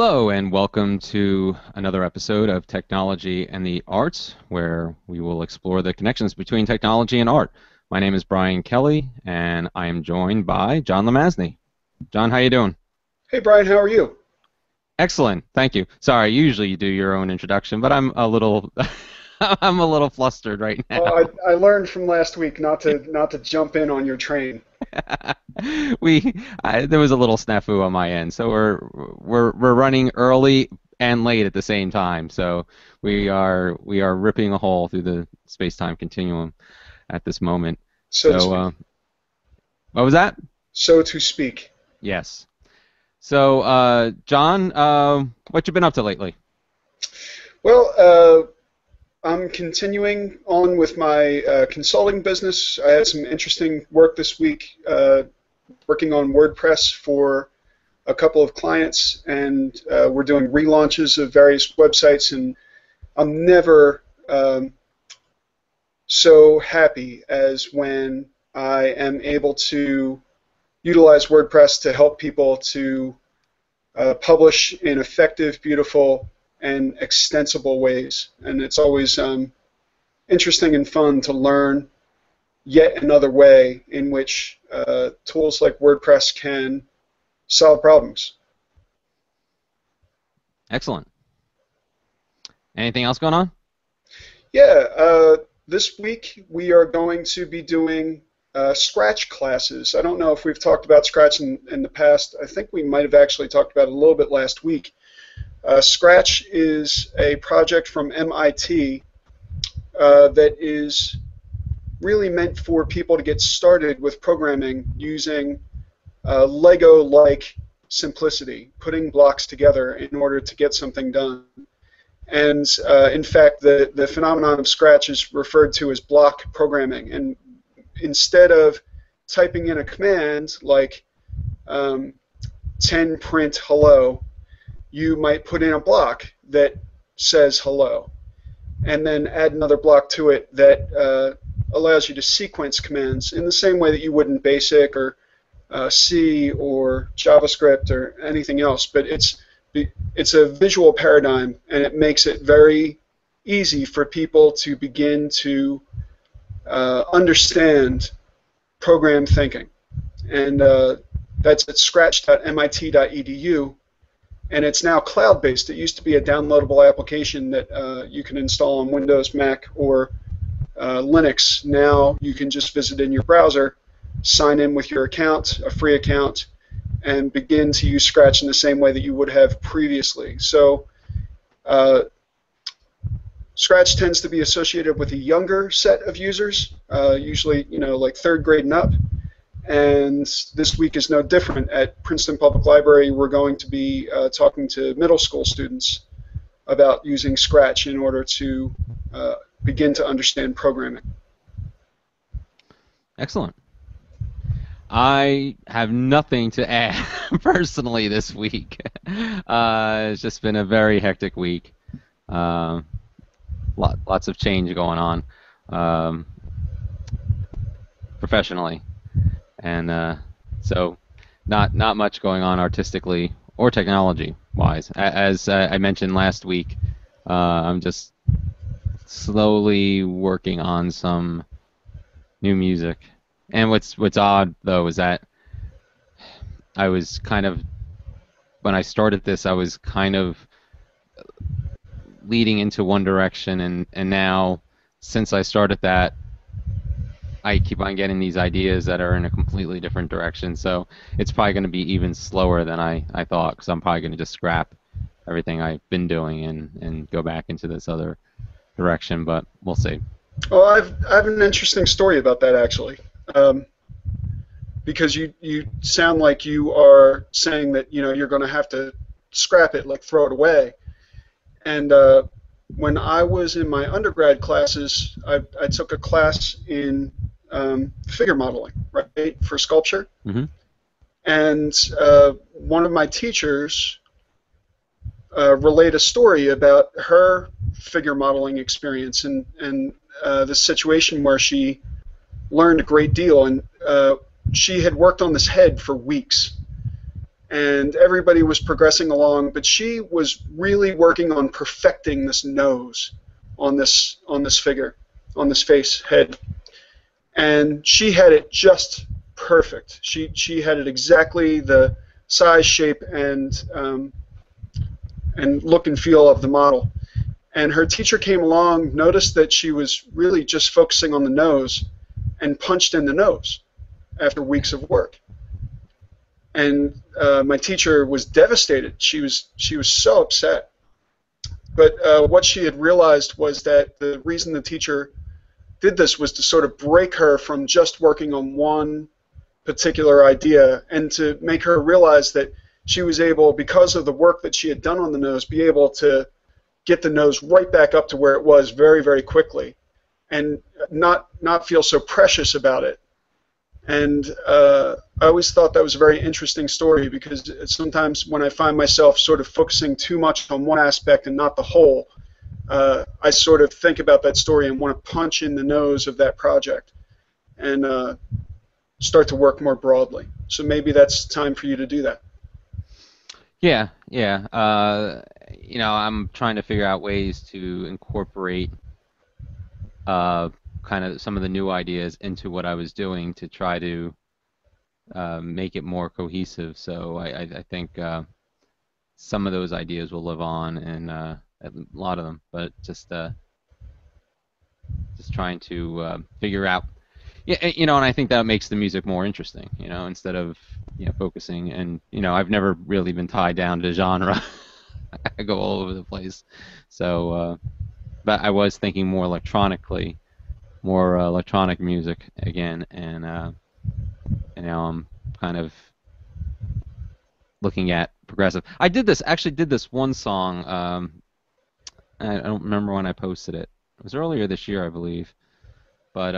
Hello, and welcome to another episode of Technology and the Arts, where we will explore the connections between technology and art. My name is Brian Kelly, and I am joined by John Lemazny. John, how you doing? Hey Brian, how are you? Excellent, thank you. Sorry, usually you do your own introduction, but I'm a little, I'm a little flustered right now. I learned from last week not to jump in on your train. There was a little snafu on my end, so we're running early and late at the same time. So we are ripping a hole through the space-time continuum at this moment. So to So speak. what was that? So to speak. Yes. So John, what you been up to lately? Well, I'm continuing on with my consulting business. I had some interesting work this week, working on WordPress for a couple of clients, and we're doing relaunches of various websites. And I'm never so happy as when I am able to utilize WordPress to help people to publish in effective, beautiful, and extensible ways. And it's always interesting and fun to learn yet another way in which tools like WordPress can solve problems. Excellent. Anything else going on? Yeah, this week we are going to be doing Scratch classes. I don't know if we've talked about Scratch in the past. I think we might have actually talked about it a little bit last week. Scratch is a project from MIT that is really meant for people to get started with programming using Lego-like simplicity, putting blocks together in order to get something done. And in fact, the phenomenon of Scratch is referred to as block programming. And instead of typing in a command like 10 print hello, you might put in a block that says hello, and then add another block to it that allows you to sequence commands in the same way that you would in BASIC or C or JavaScript or anything else. But it's a visual paradigm, and it makes it very easy for people to begin to understand program thinking. And that's at scratch.mit.edu. And it's now cloud-based. It used to be a downloadable application that you can install on Windows, Mac, or Linux. Now you can just visit in your browser, sign in with your account, a free account, and begin to use Scratch in the same way that you would have previously. So Scratch tends to be associated with a younger set of users, usually like third grade and up. And this week is no different. At Princeton Public Library, we're going to be talking to middle school students about using Scratch in order to begin to understand programming. Excellent. I have nothing to add personally this week. It's just been a very hectic week. Lots of change going on professionally. And so not much going on artistically or technology-wise. As I mentioned last week, I'm just slowly working on some new music. And what's odd, though, is that I was kind of, when I started this, I was kind of leading into one direction, and now, since I started that, I keep on getting these ideas that are in a completely different direction. So it's probably going to be even slower than I thought, because I'm probably going to just scrap everything I've been doing and go back into this other direction, but we'll see. Well, I have an interesting story about that, actually, because you sound like you are saying that you're going to have to scrap it, like throw it away. And when I was in my undergrad classes, I took a class in figure modeling, right, for sculpture. Mm-hmm. And one of my teachers relayed a story about her figure modeling experience and the situation where she learned a great deal. And she had worked on this head for weeks. and everybody was progressing along, but she was really working on perfecting this nose on this figure, on this face head, and she had it just perfect. She had it exactly the size, shape, and look and feel of the model. And her teacher came along, noticed that she was really just focusing on the nose, and punched in the nose after weeks of work. And my teacher was devastated. She was so upset. But what she had realized was that the reason the teacher did this was to sort of break her from just working on one particular idea and to make her realize that she was able, because of the work that she had done on the nose, be able to get the nose right back up to where it was very, very quickly and not feel so precious about it. And I always thought that was a very interesting story because sometimes when I find myself sort of focusing too much on one aspect and not the whole, I sort of think about that story and want to punch in the nose of that project and start to work more broadly. So maybe that's time for you to do that. Yeah, yeah. I'm trying to figure out ways to incorporate kind of some of the new ideas into what I was doing to try to make it more cohesive. So I think some of those ideas will live on, and a lot of them, but just trying to figure out. Yeah, and I think that makes the music more interesting. Instead of focusing, and I've never really been tied down to genre. I go all over the place. So, but I was thinking more electronically, more electronic music again, and now I'm kind of looking at progressive. Actually did this one song. I don't remember when I posted it. It was earlier this year, I believe. But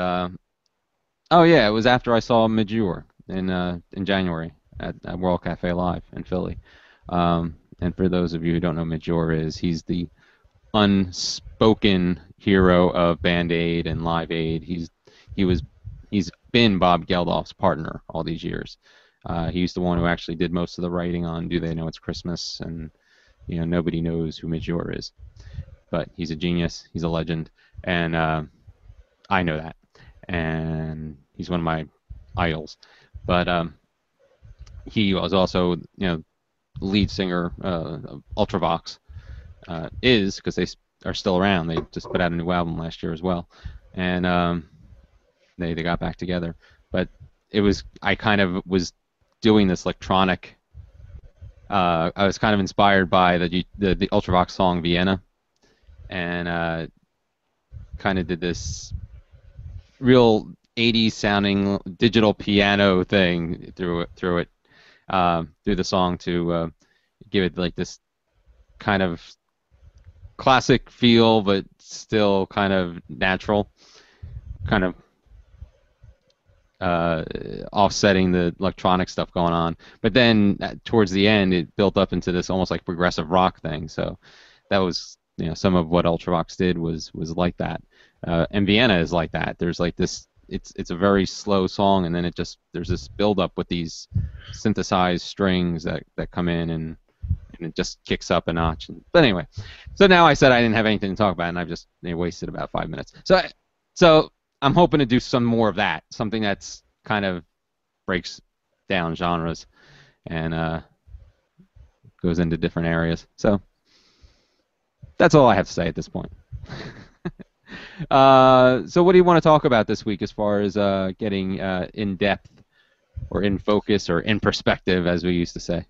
oh yeah, it was after I saw Major in January at World Cafe Live in Philly. And for those of you who don't know, Major he's the unspoken hero of Band Aid and Live Aid. He's been Bob Geldof's partner all these years. He's the one who actually did most of the writing on Do They Know It's Christmas, and nobody knows who Major is, but he's a genius. He's a legend, and I know that, and he's one of my idols. But he was also lead singer of Ultravox. Is because they are still around. They just put out a new album last year as well, and they got back together. But I kind of was doing this electronic. I was kind of inspired by the Ultravox song Vienna, and kind of did this real 80s sounding digital piano thing through the song to give it like this kind of classic feel, but still kind of natural, kind of offsetting the electronic stuff going on. But then towards the end, it built up into this almost like progressive rock thing. So that was some of what Ultravox did was like that. And Vienna is like that. There's like this. It's a very slow song, and then there's this build up with these synthesized strings that come in and it just kicks up a notch. But anyway, so now I said I didn't have anything to talk about, and I've just wasted about 5 minutes. So I'm hoping to do some more of that, something that's kind of breaks down genres and goes into different areas. So that's all I have to say at this point. So what do you want to talk about this week as far as getting in depth or in focus or in perspective, as we used to say?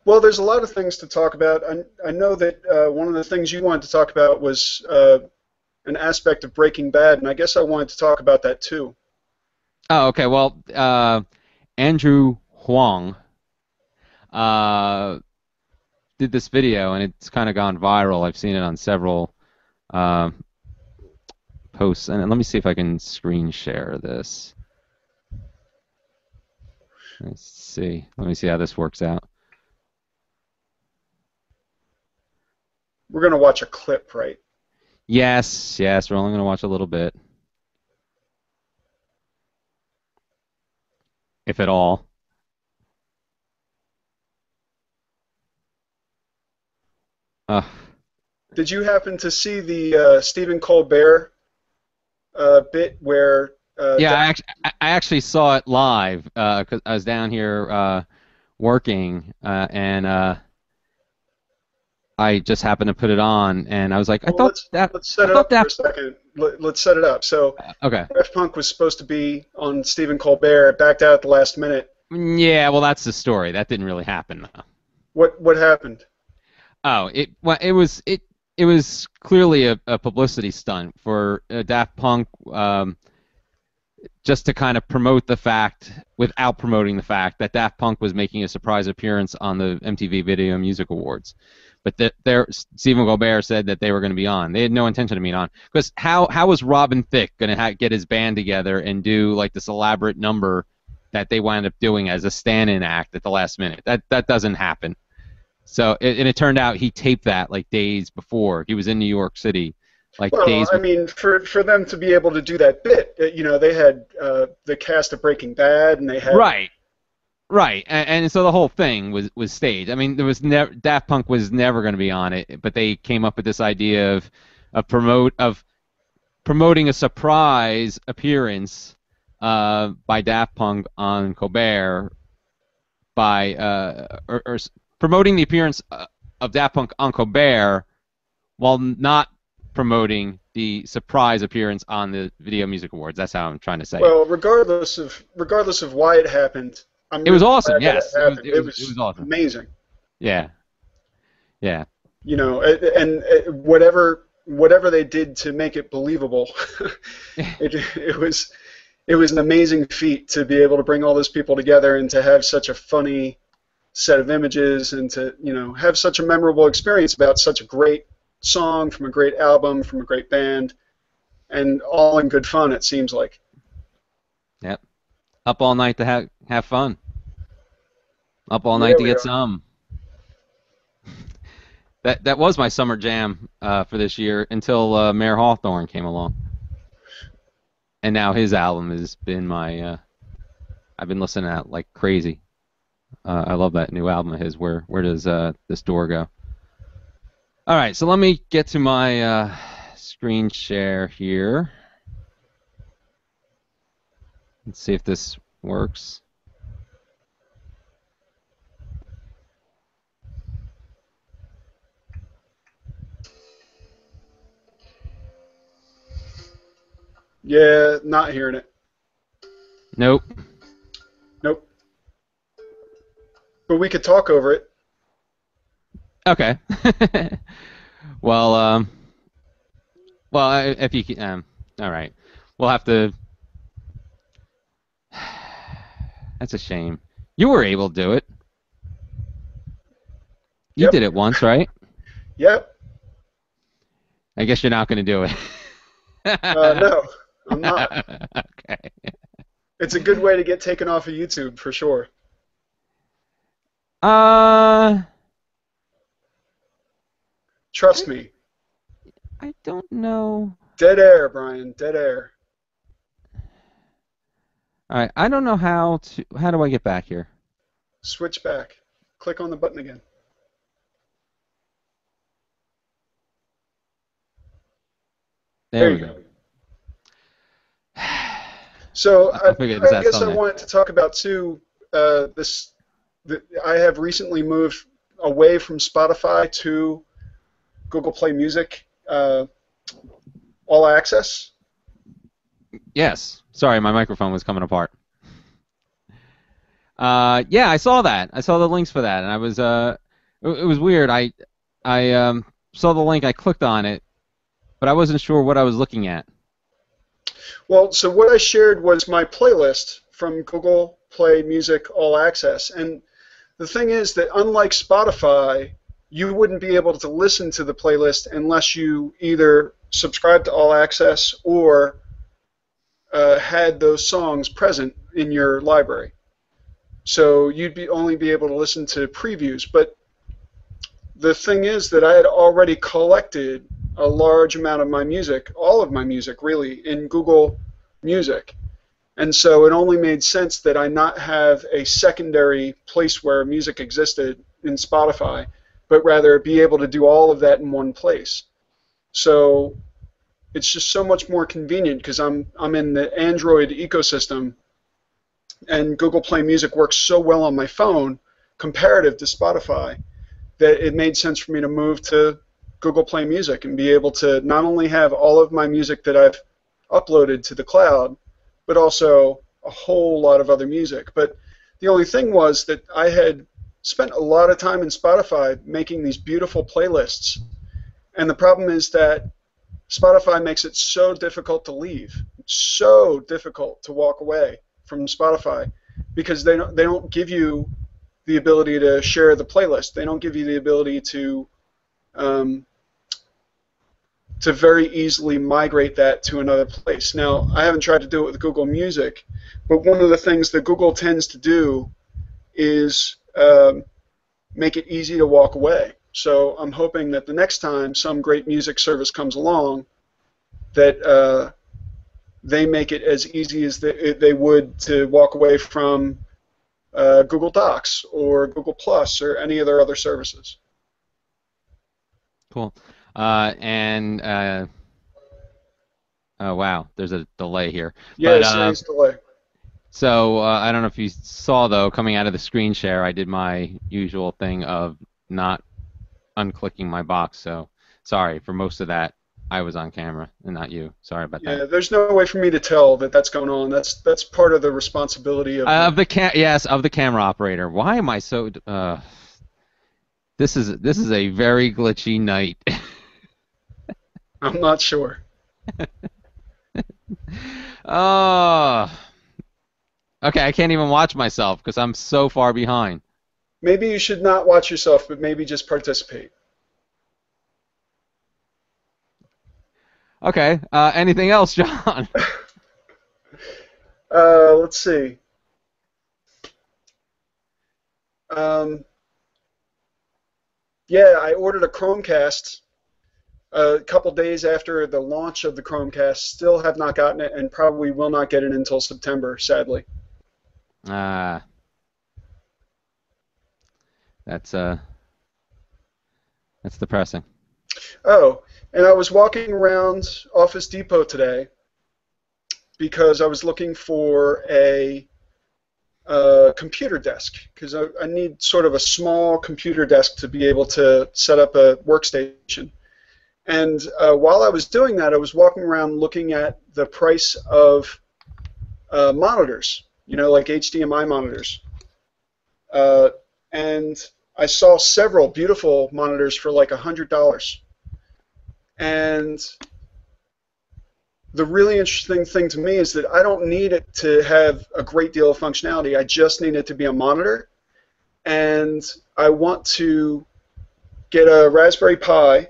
Well, there's a lot of things to talk about. I know that one of the things you wanted to talk about was an aspect of Breaking Bad, and I guess I wanted to talk about that too. Oh, okay. Well, Andrew Huang did this video, and it's kind of gone viral. I've seen it on several posts, and let me see if I can screen share this. Let's see. Let me see how this works out. We're going to watch a clip, right? Yes, we're only going to watch a little bit. If at all. Uh, Did you happen to see the Stephen Colbert bit where yeah, Daft I actually saw it live because I was down here working and I just happened to put it on and I was like, Well, let's I set it thought up for that a second. Let's set it up. So okay. Daft Punk was supposed to be on Stephen Colbert. It backed out at the last minute. Yeah, well, that's the story. That didn't really happen though. What happened? Oh, it was clearly a publicity stunt for Daft Punk, just to kind of promote the fact, without promoting the fact that Daft Punk was making a surprise appearance on the MTV Video Music Awards. But Stephen Colbert said that they were going to be on. They had no intention of being on. Because how was Robin Thicke going to get his band together and do like this elaborate number that they wound up doing as a stand-in act at the last minute? That doesn't happen. So and it turned out he taped that like days before. He was in New York City, like Well, days I before. mean, for them to be able to do that bit, they had the cast of Breaking Bad, and they had. Right, right, and so the whole thing was staged. I mean, there was never Daft Punk was never going to be on it, but they came up with this idea of promoting a surprise appearance by Daft Punk on Colbert by promoting the appearance of Daft Punk on Colbert while not promoting the surprise appearance on the Video Music Awards. That's how I'm trying to say it. Well, regardless of why it happened, I'm It was really awesome. glad that Yes, it happened. It it was was awesome. amazing. Yeah, yeah, And whatever they did to make it believable, it was an amazing feat to be able to bring all those people together and to have such a funny set of images and to have such a memorable experience about such a great song from a great album from a great band, and all in good fun, it seems like. yep. Up all night to have fun. Up all Yeah, night to we get are. some. That was my summer jam for this year until Mayor Hawthorne came along, and now his album has been my. I've been listening to that like crazy. I love that new album of his. Where does this door go? All right, so let me get to my screen share here. Let's see if this works. Yeah, not hearing it. Nope. Nope. But we could talk over it. Okay. Well, if you can, all right, we'll have to. That's a shame. You were able to do it. You Yep. did it once, right? Yep. I guess you're not going to do it. No, I'm not. Okay. It's a good way to get taken off of YouTube for sure. Uh, Trust me. I don't know. Dead air, Brian. Dead air. All right, I don't know how to. How do I get back here? Switch back. Click on the button again. There There we you go. go. So I'll figure this I out guess I someday. wanted to talk about too. I have recently moved away from Spotify to Google Play Music All Access. Yes. Sorry, my microphone was coming apart. Yeah, I saw that. I saw the links for that, and I was it was weird. I saw the link. I clicked on it, but I wasn't sure what I was looking at. Well, so what I shared was my playlist from Google Play Music All Access. And the thing is that unlike Spotify, you wouldn't be able to listen to the playlist unless you either subscribed to All Access or had those songs present in your library. So you'd only be able to listen to previews. But the thing is that I had already collected a large amount of my music, all of my music really, in Google Music. And so it only made sense that I not have a secondary place where music existed in Spotify but rather be able to do all of that in one place. So it's just so much more convenient because I'm in the Android ecosystem, and Google Play Music works so well on my phone comparative to Spotify that it made sense for me to move to Google Play Music and be able to not only have all of my music that I've uploaded to the cloud, but also a whole lot of other music. But the only thing was that I had spent a lot of time in Spotify making these beautiful playlists. And the problem is that Spotify makes it so difficult to leave. It's so difficult to walk away from Spotify because they don't give you the ability to share the playlist. They don't give you the ability um, to very easily migrate that to another place. Now, I haven't tried to do it with Google Music, but one of the things that Google tends to do is make it easy to walk away. So I'm hoping that the next time some great music service comes along, that they make it as easy as they would to walk away from Google Docs or Google Plus or any of their other services. Cool. And oh wow, there's a delay here. But Yes, nice delay. so I don't know if you saw though, coming out of the screen share, I did my usual thing of not unclicking my box. So sorry for most of that. I was on camera and not you. Sorry about that. Yeah, there's no way for me to tell that that's going on. That's part of the responsibility of Of the yes, of the camera operator. Why am I so? This is a very glitchy night. I'm not sure. Oh, okay. I can't even watch myself because I'm so far behind. Maybe you should not watch yourself, but maybe just participate. Okay. Anything else, John? Let's see. Um, yeah, I ordered a Chromecast a couple days after the launch of the Chromecast. Still have not gotten it, and probably will not get it until September, sadly. Ah, that's that's depressing. Oh, and I was walking around Office Depot today because I was looking for a computer desk because I need sort of a small computer desk to be able to set up a workstation. And while I was doing that, I was walking around looking at the price of monitors, like HDMI monitors. And I saw several beautiful monitors for like $100. And the really interesting thing to me is that I don't need it to have a great deal of functionality. I just need it to be a monitor. And I want to get a Raspberry Pi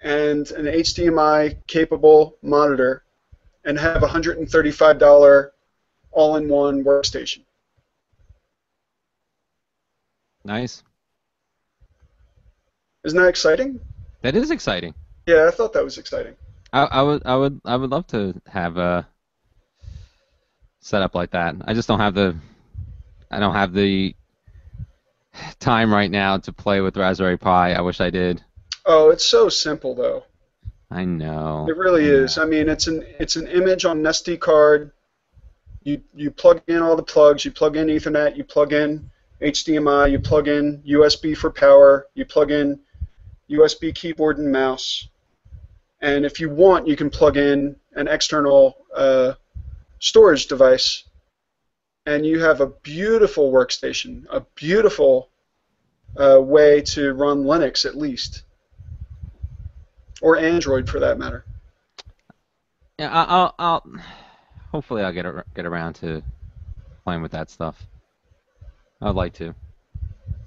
and an HDMI capable monitor and have a $135 all-in-one workstation. Nice. Isn't that exciting? That is exciting. Yeah, I thought that was exciting. I would love to have a setup like that. I don't have the time right now to play with Raspberry Pi. I wish I did. Oh, it's so simple though. I know. It really I is. know. I mean, it's an image on an SD card. You plug in all the plugs. You plug in Ethernet. You plug in HDMI. You plug in USB for power. You plug in USB keyboard and mouse. And if you want, you can plug in an external storage device, and you have a beautiful workstation, a beautiful way to run Linux at least, or Android for that matter. Yeah, I'll hopefully I'll get around to playing with that stuff. I'd like to.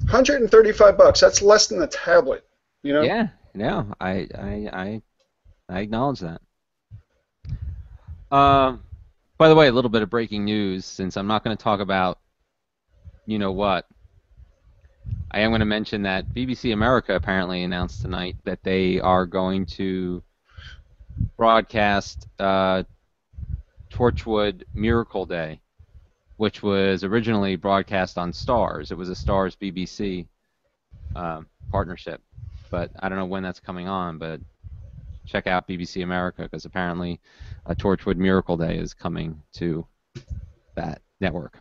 $135. That's less than a tablet, you know? Yeah, no, I acknowledge that. By the way, a little bit of breaking news, since I'm not going to talk about you know what. I am going to mention that BBC America apparently announced tonight that they are going to broadcast Torchwood Miracle Day, which was originally broadcast on Stars. It was a Stars BBC partnership. But I don't know when that's coming on. But check out BBC America because apparently Torchwood Miracle Day is coming to that network.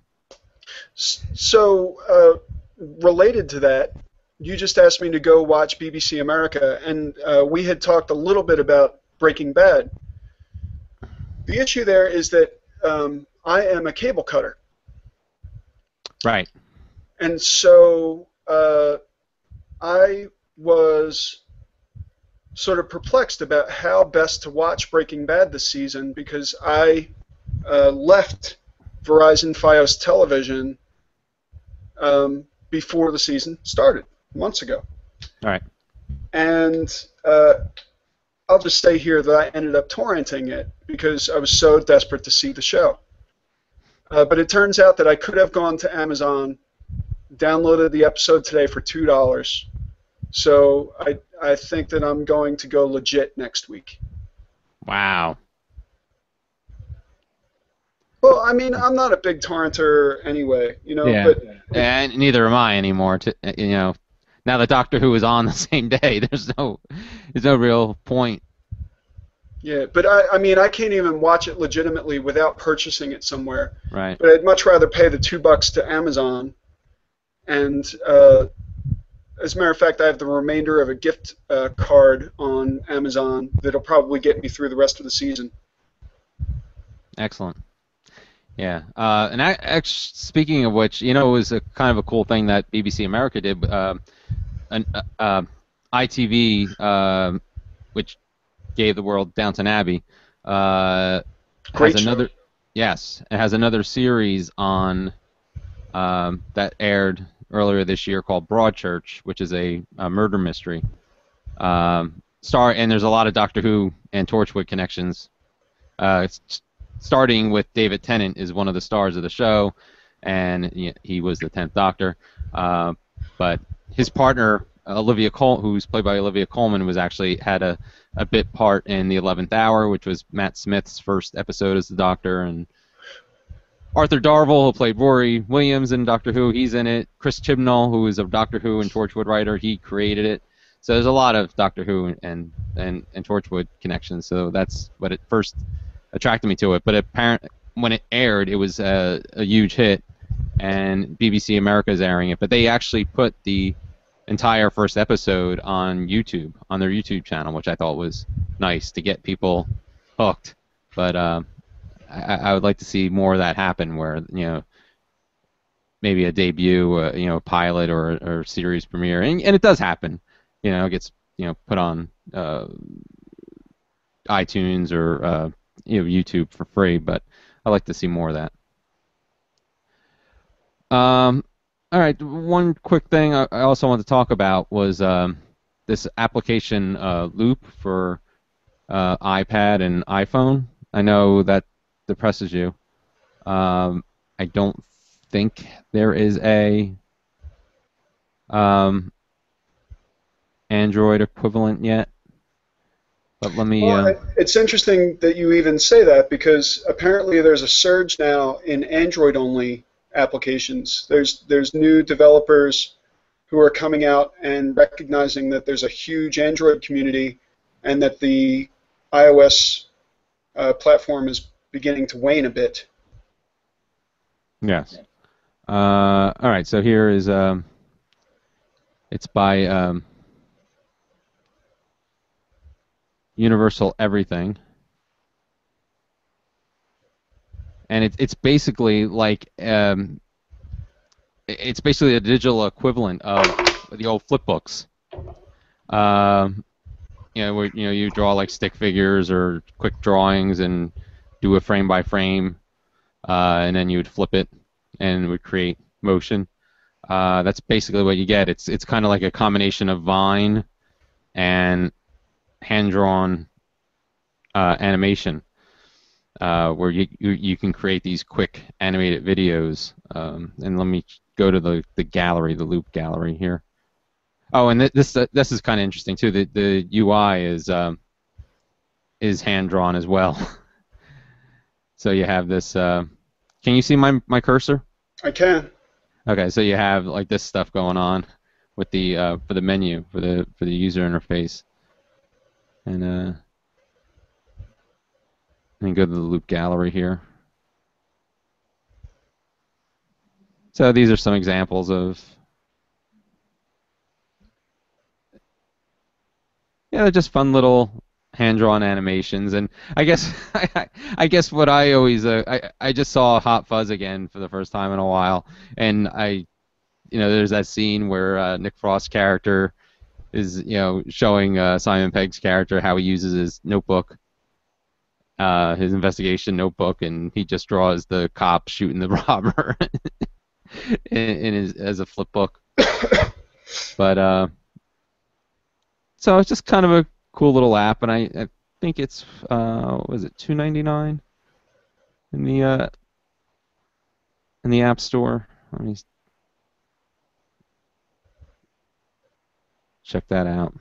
So, related to that, you just asked me to go watch BBC America, and we had talked a little bit about Breaking Bad. The issue there is that I am a cable cutter, Right. and so I was sort of perplexed about how best to watch Breaking Bad this season because I left Verizon Fios Television before the season started months ago. All right. And I'll just say here that I ended up torrenting it because I was so desperate to see the show. But it turns out that I could have gone to Amazon, downloaded the episode today for $2. So I think that I'm going to go legit next week. Wow. Well, I mean, I'm not a big torrenter anyway, Yeah. but And neither am I anymore. Now that Doctor Who is on the same day, there's no real point. yeah, but I mean, I can't even watch it legitimately without purchasing it somewhere. Right. But I'd much rather pay the $2 to Amazon. And as a matter of fact, I have the remainder of a gift card on Amazon that'll probably get me through the rest of the season. Excellent. Yeah. Speaking of which, it was a kind of a cool thing that BBC America did. ITV, which gave the world Downton Abbey, has Great another. show. Yes, it has another series on that aired earlier this year called Broadchurch, which is a murder mystery. And there's a lot of Doctor Who and Torchwood connections. Starting with David Tennant is one of the stars of the show, and he was the 10th Doctor. But his partner, Olivia who's played by Olivia Colman, was actually had a bit part in the 11th Hour, which was Matt Smith's first episode as the Doctor, and Arthur Darvill, who played Rory Williams in Doctor Who, he's in it. Chris Chibnall, who is a Doctor Who and Torchwood writer, he created it. So there's a lot of Doctor Who and Torchwood connections. So that's what it first attracted me to it. But apparently, when it aired, it was a huge hit, and BBC America is airing it. But they actually put the entire first episode on YouTube, on their YouTube channel, which I thought was nice to get people hooked. But I would like to see more of that happen, where maybe a debut, pilot or series premiere, and it does happen. It gets put on iTunes or YouTube for free, but I like to see more of that. All right, one quick thing I also want to talk about was this application Loop for iPad and iPhone. I know that depresses you. I don't think there is a Android equivalent yet. But let me. Well, it's interesting that you even say that because apparently there's a surge now in Android-only applications. There's new developers who are coming out and recognizing that there's a huge Android community and that the iOS platform is beginning to wane a bit. Yes. All right. So here is it's by Universal Everything, and it's basically like it's basically a digital equivalent of the old flip books. Where you draw like stick figures or quick drawings and do a frame by frame, and then you would flip it and it would create motion. That's basically what you get. It's kind of like a combination of Vine and hand-drawn animation, where you can create these quick animated videos. And let me go to the gallery, the Loop gallery here. Oh, and this is kind of interesting too. The UI is hand-drawn as well. So you have this. Can you see my cursor? I can. Okay, so you have like this stuff going on, with the for the menu for the user interface, and then go to the loop gallery here. So these are some examples of, yeah, they're just fun little hand-drawn animations. And I guess I guess what I always I just saw Hot Fuzz again for the first time in a while, and there's that scene where Nick Frost's character is showing Simon Pegg's character how he uses his notebook, his investigation notebook, and he just draws the cop shooting the robber in his as a flip book. But so it's just kind of a cool little app, and I think it's was it $2.99 in the App Store. Let me check that out.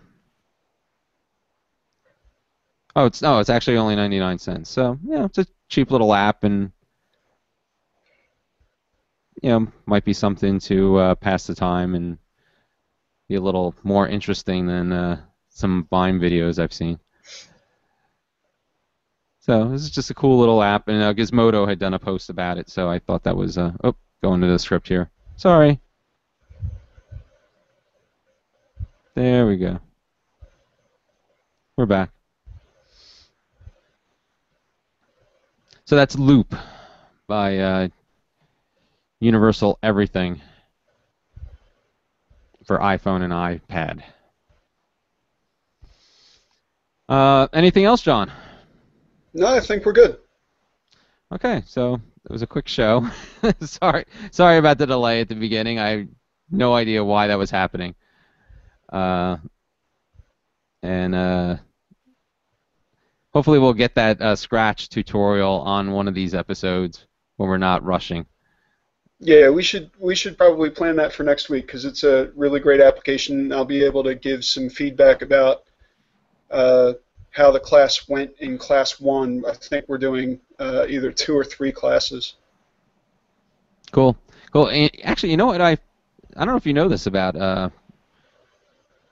Oh, it's actually only 99 cents. So yeah, it's a cheap little app, and might be something to pass the time and be a little more interesting than some Vine videos I've seen. So this is just a cool little app, and Gizmodo had done a post about it, so I thought that was going to the script here. Sorry. There we go. We're back. So that's Loop by Universal Everything for iPhone and iPad. Anything else, John? No, I think we're good. Okay, so it was a quick show. Sorry about the delay at the beginning. I had no idea why that was happening. And hopefully we'll get that Scratch tutorial on one of these episodes when we're not rushing. Yeah, we should probably plan that for next week because it's a really great application. I'll be able to give some feedback about how the class went in class 1. I think we're doing either 2 or 3 classes. Cool. And actually, you know what? I don't know if you know this about.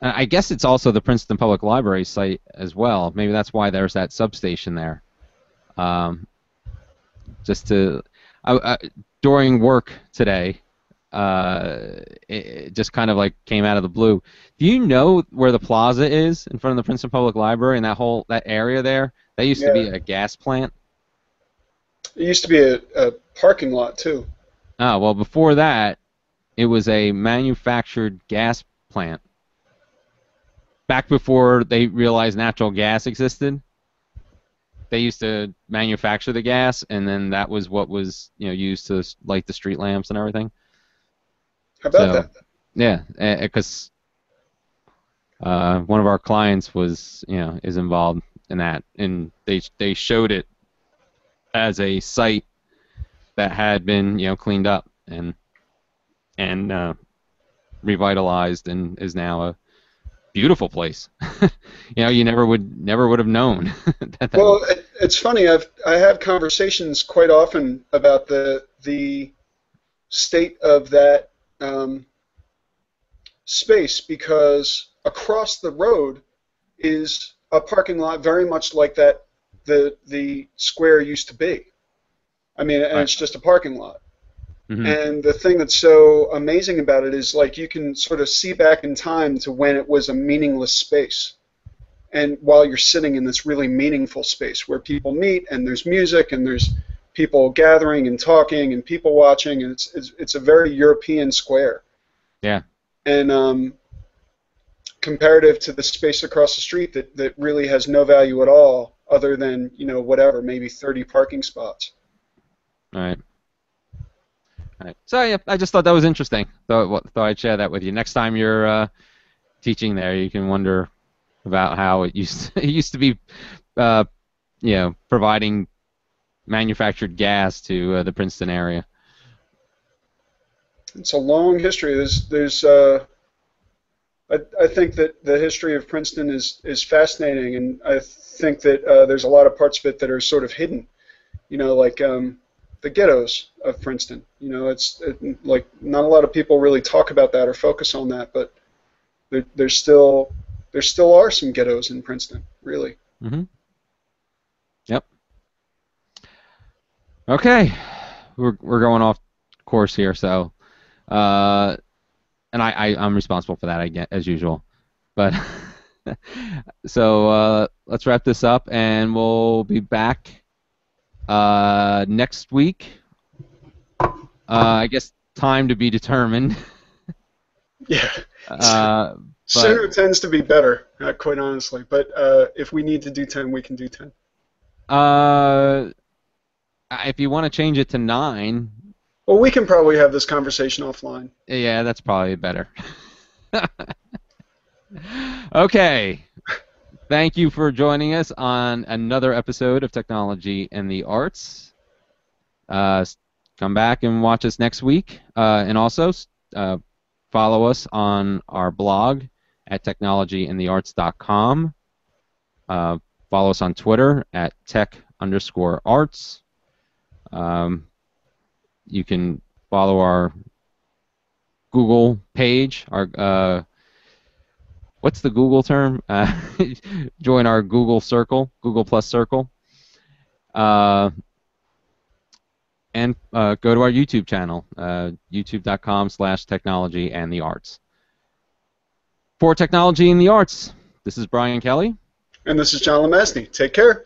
I guess it's also the Princeton Public Library site as well. Maybe that's why there's that substation there. During work today, it just kind of like came out of the blue. Do you know where the plaza is in front of the Princeton Public Library and that area there? That used to be a gas plant. It used to be a parking lot too. Oh, well, before that, it was a manufactured gas plant. Back before they realized natural gas existed, they used to manufacture the gas, and then that was what was used to light the street lamps and everything. How about that? Yeah, because one of our clients is involved in that, and they showed it as a site that had been cleaned up and revitalized and is now a beautiful place. You never would have known. Well, it's funny. I have conversations quite often about the state of that space because across the road is a parking lot very much like that the square used to be. I mean, and it's just a parking lot. Mm-hmm. And the thing that's so amazing about it is like you can sort of see back in time to when it was a meaningless space. And while you're sitting in this really meaningful space where people meet and there's music and there's people gathering and talking and people watching, and it's a very European square. Yeah. And comparative to the space across the street that really has no value at all other than, whatever, maybe 30 parking spots. All right. So yeah, I just thought that was interesting. Thought I'd share that with you. Next time you're teaching there, you can wonder about how it used to be, providing manufactured gas to the Princeton area. It's a long history. There's I think that the history of Princeton is fascinating, and I think that there's a lot of parts of it that are sort of hidden. Like the ghettos of Princeton. It's like not a lot of people really talk about that or focus on that, but There still are some ghettos in Princeton, really. Hmm. Yep. Okay. We're going off course here, so uh, and I'm responsible for that, I get, as usual. But so let's wrap this up, and we'll be back next week. I guess time to be determined. Yeah. Uh, but Sooner tends to be better, quite honestly. But if we need to do 10, we can do 10. uh, if you want to change it to 9, Well, we can probably have this conversation offline. yeah, that's probably better. Okay. Thank you for joining us on another episode of Technology and the Arts. Uh, Come back and watch us next week. And also follow us on our blog at technologyandthearts.com. Follow us on Twitter at tech_arts. You can follow our Google page. What's the Google term? Join our Google circle, Google Plus circle. And go to our YouTube channel, youtube.com/technologyandthearts. For Technology and the Arts, this is Brian Kelly. And this is John Lemastny. Take care.